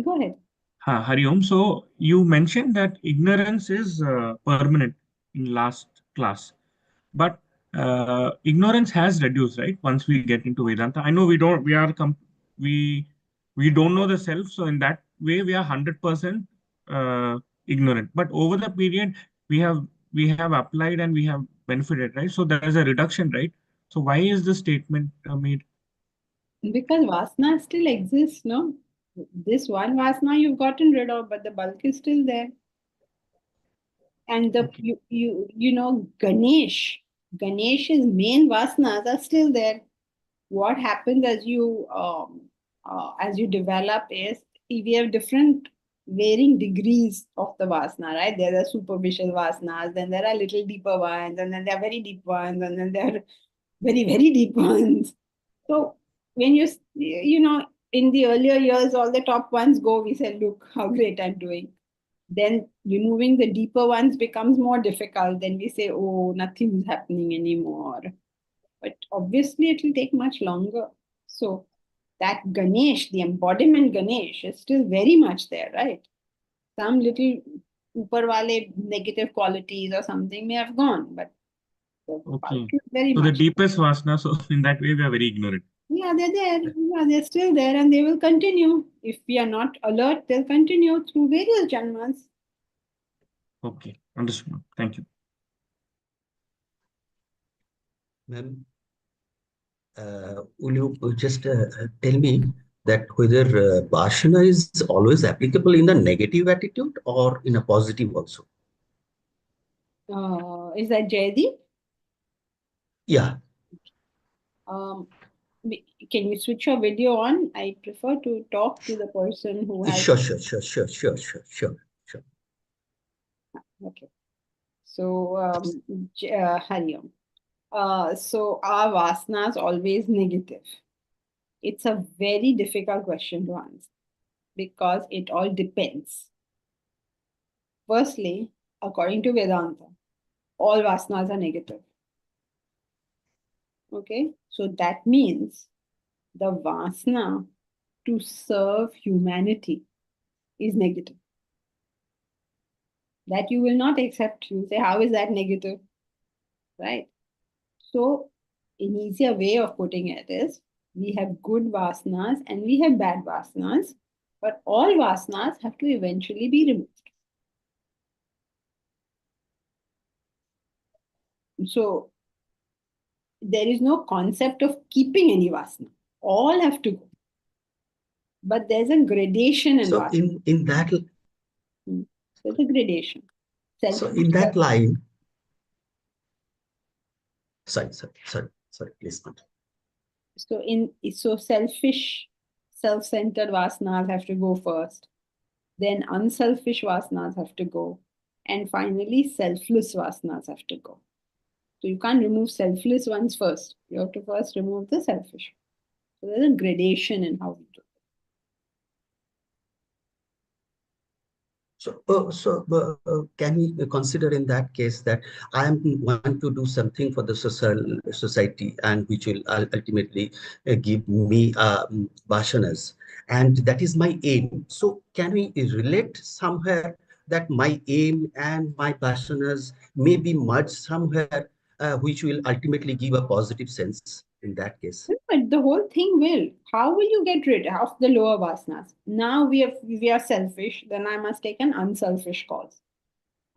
Go ahead. Hari Om. So you mentioned that ignorance is permanent in last class, but ignorance has reduced, right? Once we get into Vedanta, I know we don't know the self, so in that way we are 100% ignorant. But over the period, we have applied and we have benefited, right? So there is a reduction, right? So why is this statement made? Because vasana still exists, no? This one vasana you've gotten rid of, but the bulk is still there. And the you know Ganesh's main vasanas are still there. What happens as you develop is we have different varying degrees of the vasana, right? There are superficial vasanas, then there are little deeper ones, and then there are very deep ones, and then there are very, very deep ones. So when you know, in the earlier years, all the top ones go, we say, look how great I'm doing. Then removing the deeper ones becomes more difficult. Then we say, oh, nothing's happening anymore. But obviously, it will take much longer. So that Ganesh, the embodiment Ganesh, is still very much there, right? Some little upar wale negative qualities or something may have gone, but the bulk is very So much. the deepest vasana, so in that way we are very ignorant. Yeah, they're there. Yeah, they're still there and they will continue. If we are not alert, they'll continue through various janmas. Okay, understood. Thank you. Ma'am, will you just tell me that whether Bhashana is always applicable in a negative attitude or in a positive also? Is that Jaydeep? Yeah. Can you switch your video on? I prefer to talk to the person who has. Sure. Okay. So, Hari Om. So are vasanas always negative? It's a very difficult question to answer because it all depends. Firstly, according to Vedanta, all vasanas are negative. Okay, so that means the vasana to serve humanity is negative. That you will not accept. You say, how is that negative? Right? So an easier way of putting it is we have good vasanas and we have bad vasanas, but all vasanas have to eventually be removed. So there is no concept of keeping any vasana. All have to go. But there's a gradation in So vasana. in that There's a gradation. so in that line, sorry, please continue. So selfish, self-centered vasanas have to go first. Then unselfish vasanas have to go. And finally, selfless vasanas have to go. So you can't remove selfless ones first. You have to first remove the selfish. So there's a gradation in how we do it. So, can we consider in that case that I am want to do something for the society and which will ultimately give me bashanas, and that is my aim. So, can we relate somewhere that my aim and my bashanas may be merged somewhere, which will ultimately give a positive sense in that case? But the whole thing will. How will you get rid of the lower vasanas? Now we are selfish, then I must take an unselfish cause.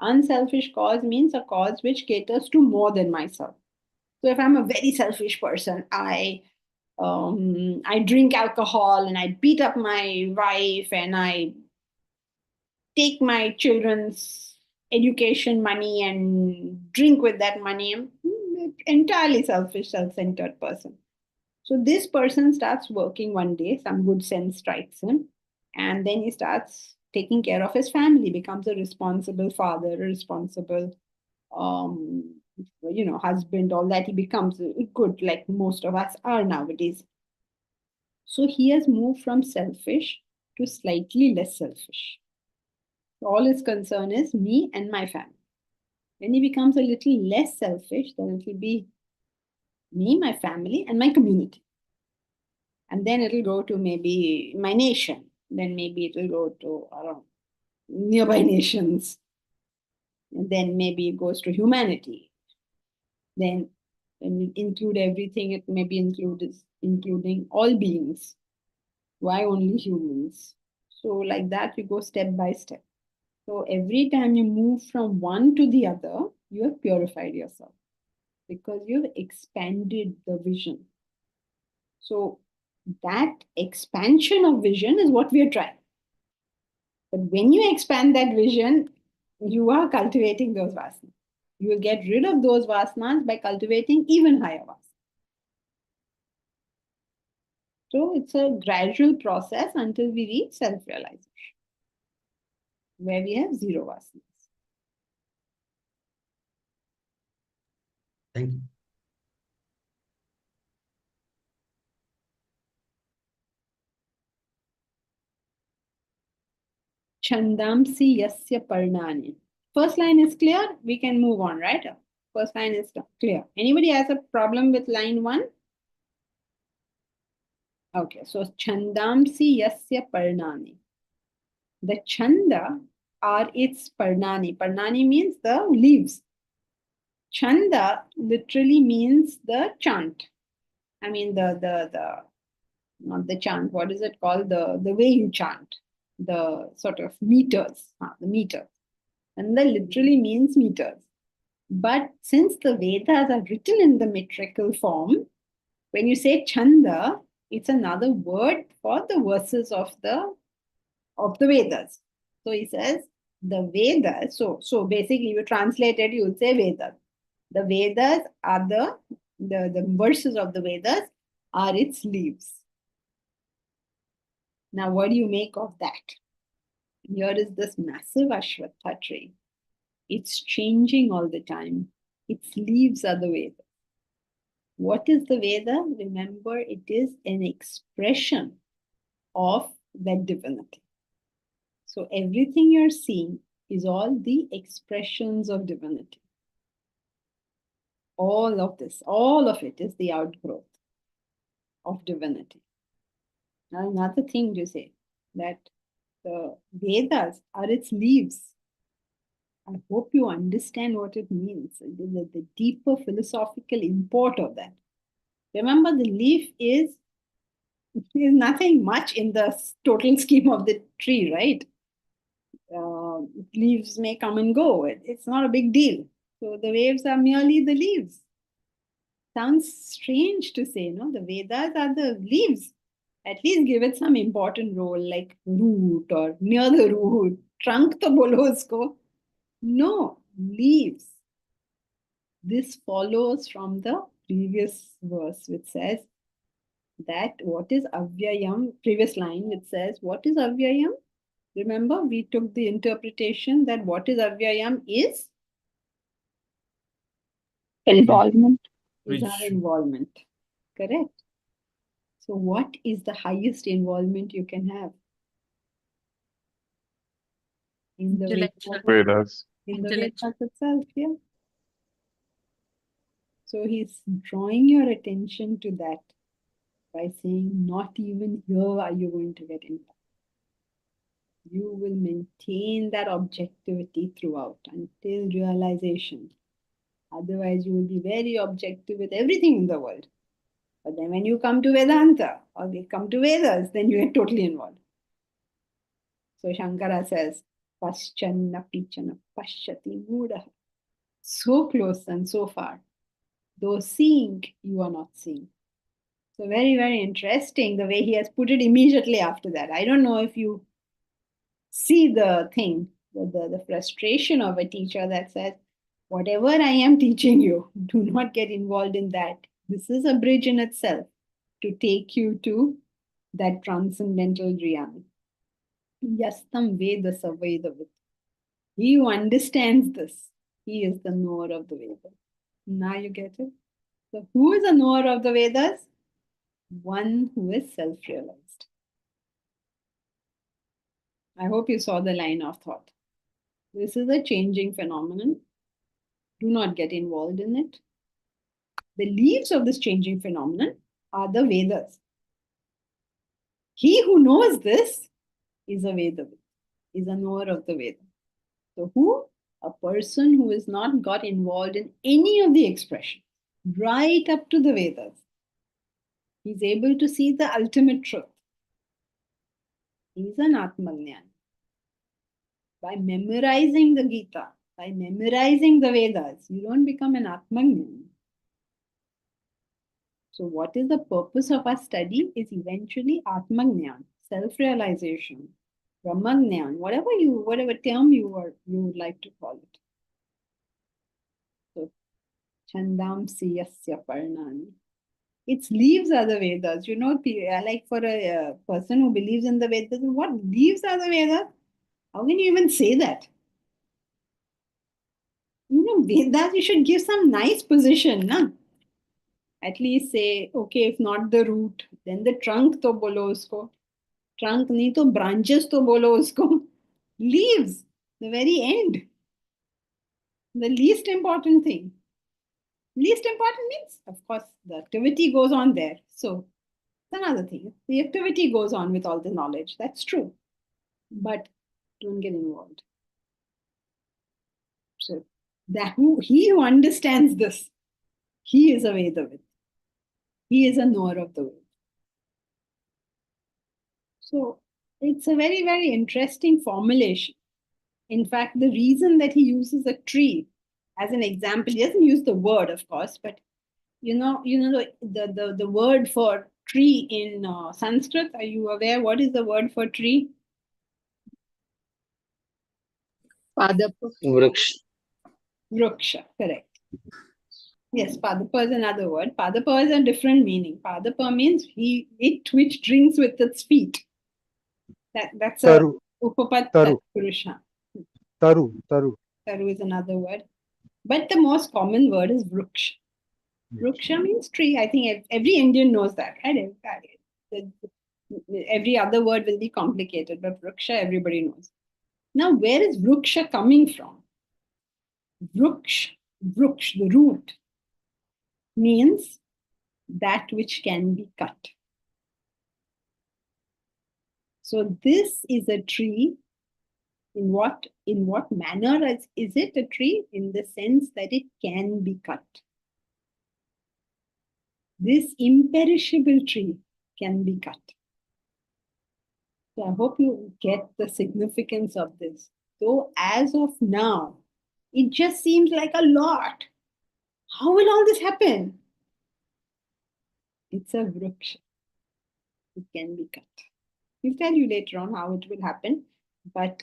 Unselfish cause means a cause which caters to more than myself. So if I'm a very selfish person, I drink alcohol and I beat up my wife and I take my children's education money and drink with that money. I'm entirely selfish, self-centered person. So this person starts working one day, some good sense strikes him, and then he starts taking care of his family, becomes a responsible father, a responsible husband, all that. He becomes good, like most of us are nowadays. So he has moved from selfish to slightly less selfish. All his concern is me and my family. When he becomes a little less selfish, then it will be me, my family, and my community. And then it'll go to maybe my nation. Then maybe it will go to nearby nations. And then maybe it goes to humanity. Then when we include everything, it may be including all beings. Why only humans? So like that, you go step by step. So every time you move from one to the other, you have purified yourself because you've expanded the vision. So that expansion of vision is what we are trying. But when you expand that vision, you are cultivating those vasanas. You will get rid of those vasanas by cultivating even higher vasanas. So it's a gradual process until we reach self-realization, where we have zero vasanas. Thank you. Chandamsi yasya parnani. First line is clear. We can move on, right? First line is clear. Anybody has a problem with line 1? Okay, so chandamsi yasya parnani. The chanda are its parnani. Parnani means the leaves. Chanda literally means the chant. I mean the not the chant. What is it called? The way you chant. The sort of meters. The meter. Chanda literally means meters. But since the Vedas are written in the metrical form, when you say chanda, it's another word for the verses of the Vedas. So he says the Vedas. So basically, you translate it, you would say Vedas. The Vedas are the verses of the Vedas are its leaves. Now, what do you make of that? Here is this massive Ashwatha tree. It's changing all the time. Its leaves are the Vedas. What is the Veda? Remember, it is an expression of that divinity. So everything you're seeing is all the expressions of divinity. All of this, all of it is the outgrowth of divinity. Now, another thing to say that the Vedas are its leaves. I hope you understand what it means, the deeper philosophical import of that. Remember, the leaf is nothing much in the total scheme of the tree, right? Leaves may come and go. It's not a big deal. So the waves are merely the leaves. Sounds strange to say, no? The Vedas are the leaves. At least give it some important role like root or near the root. Trunk to bolo usko. No, leaves. This follows from the previous verse, which says that what is avyayam, previous line, which says, what is avyayam? Remember, we took the interpretation that what is avyayam is Involvement. Is our involvement. Correct. So what is the highest involvement you can have? In the Intellectual. Vedas. In the Intellectual. Vedas itself, yeah. So he's drawing your attention to that by saying, not even here are you going to get involved. You will maintain that objectivity throughout until realization. Otherwise, you will be very objective with everything in the world. But then when you come to Vedanta or we come to Vedas, then you are totally involved. So Shankara says, Paschanna pichana pashyati muda. So close and so far. Though seeing, you are not seeing. So very, very interesting the way he has put it immediately after that. I don't know if you see the thing, the frustration of a teacher that says, whatever I am teaching you, do not get involved in that. This is a bridge in itself to take you to that transcendental reality. Yastam Veda Savedavit. He who understands this, he is the knower of the Vedas. Now you get it? So who is a knower of the Vedas? One who is self-realized. I hope you saw the line of thought. This is a changing phenomenon. Do not get involved in it. The leaves of this changing phenomenon are the Vedas. He who knows this is a Vedavit, is a knower of the Vedas. So who? A person who has not got involved in any of the expressions, right up to the Vedas. He's able to see the ultimate truth. He's an Atmagnan. By memorizing the Gita, by memorizing the Vedas, you don't become an Atmagnan. So what is the purpose of our study is eventually Atmagnan, self-realization, Brahmagnan, whatever term you would like to call it. So Chandamsi Yasya Parnani. Its leaves are the Vedas. You know, like for a person who believes in the Vedas, what leaves are the Vedas? How can you even say that? You know, Vedas, you should give some nice position, na? At least say, okay, if not the root, then the trunk to bolo usko. Trunk nahi to branches to bolo usko. Leaves, the very end. The least important thing. Least important means, of course, the activity goes on there. So it's another thing. The activity goes on with all the knowledge. That's true. But don't get involved. So he who understands this, he is a Vedavit. He is a knower of the Ved. So it's a very, very interesting formulation. In fact, the reason that he uses a tree as an example, he doesn't use the word, of course, but you know the word for tree in Sanskrit. Are you aware what is the word for tree? Padapa. Vriksha, correct. Yes, Padapa is another word. Padapa is a different meaning. Padapa means it which drinks with its feet. That's Taru. a Upapat Taru. Purusha. Taru. Taru is another word. But the most common word is Vriksha. Vriksha means tree. I think every Indian knows that, right? Every other word will be complicated, but Vriksha everybody knows. Now, where is Vriksha coming from? Vruksh, the root, means that which can be cut. So this is a tree. In what manner is it a tree? In the sense that it can be cut. this imperishable tree can be cut. So I hope you get the significance of this. Though as of now, it just seems like a lot. How will all this happen? It's a vriksha. It can be cut. We'll tell you later on how it will happen, but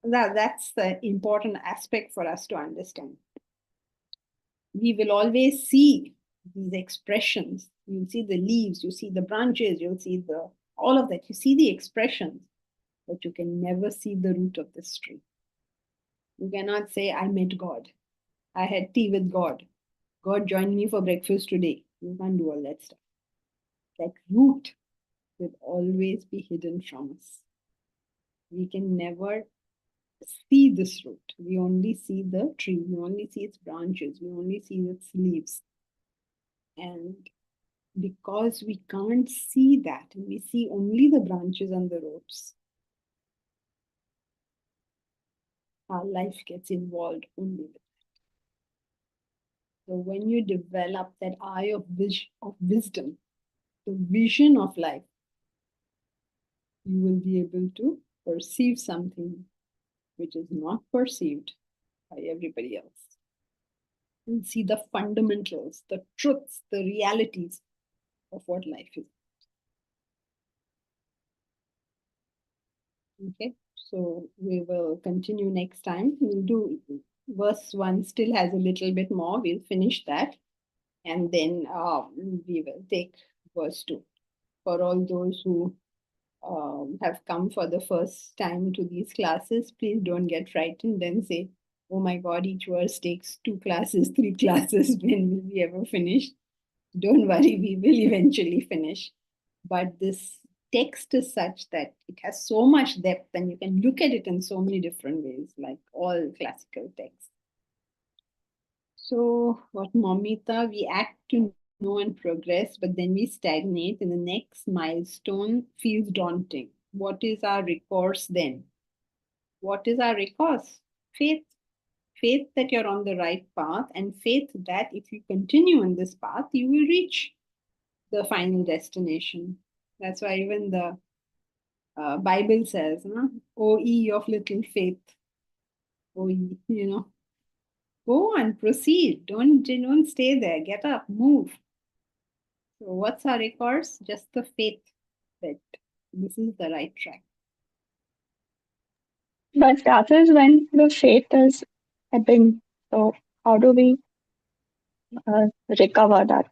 that's the important aspect for us to understand. We will always see these expressions. You'll see the leaves, you see the branches, you'll see all of that. You see the expressions, but you can never see the root of this tree. You cannot say, I met God. I had tea with God. God joined me for breakfast today. You can't do all that stuff. That root will always be hidden from us. We can never see this root. We only see the tree. We only see its branches. We only see its leaves. And because we can't see that, we see only the branches and the roots, our life gets involved only with that. So when you develop that eye of wisdom, the vision of life, you will be able to perceive something which is not perceived by everybody else. And see the fundamentals, the truths, the realities of what life is. Okay, so we will continue next time. We'll do verse 1, still has a little bit more. We'll finish that. And then we will take verse 2. For all those who have come for the first time to these classes, please don't get frightened and say, oh my God, each verse takes 2 classes, 3 classes. When will we ever finish? Don't worry, we will eventually finish. But this text is such that it has so much depth and you can look at it in so many different ways, like all classical texts. So what Momita, we act to know and progress, but then we stagnate and the next milestone feels daunting. What is our recourse then? What is our recourse? Faith. Faith that you're on the right path, and faith that if you continue on this path, you will reach the final destination. That's why even the Bible says, O ye of little faith. O ye, go and proceed. Don't stay there. Get up, move. So what's our recourse? Just the faith that this is the right track. But that is when the faith is ebbing. So how do we recover that?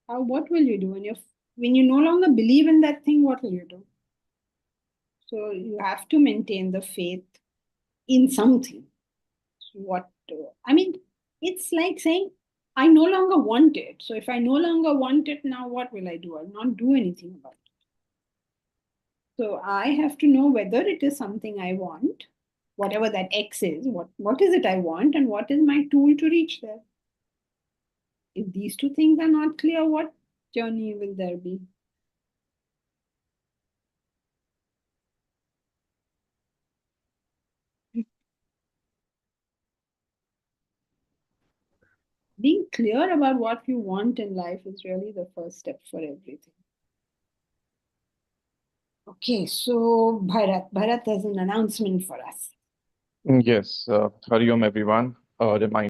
What will you do when you no longer believe in that thing? What will you do? So you have to maintain the faith in something. It's like saying, I no longer want it. So if I no longer want it, now what will I do? I'll not do anything about it. So I have to know whether it is something I want, whatever that X is, what is it I want, and what is my tool to reach there. If these 2 things are not clear, what journey will there be? Being clear about what you want in life is really the first step for everything. Okay, so Bharat has an announcement for us. Yes, Hari Om everyone. Remind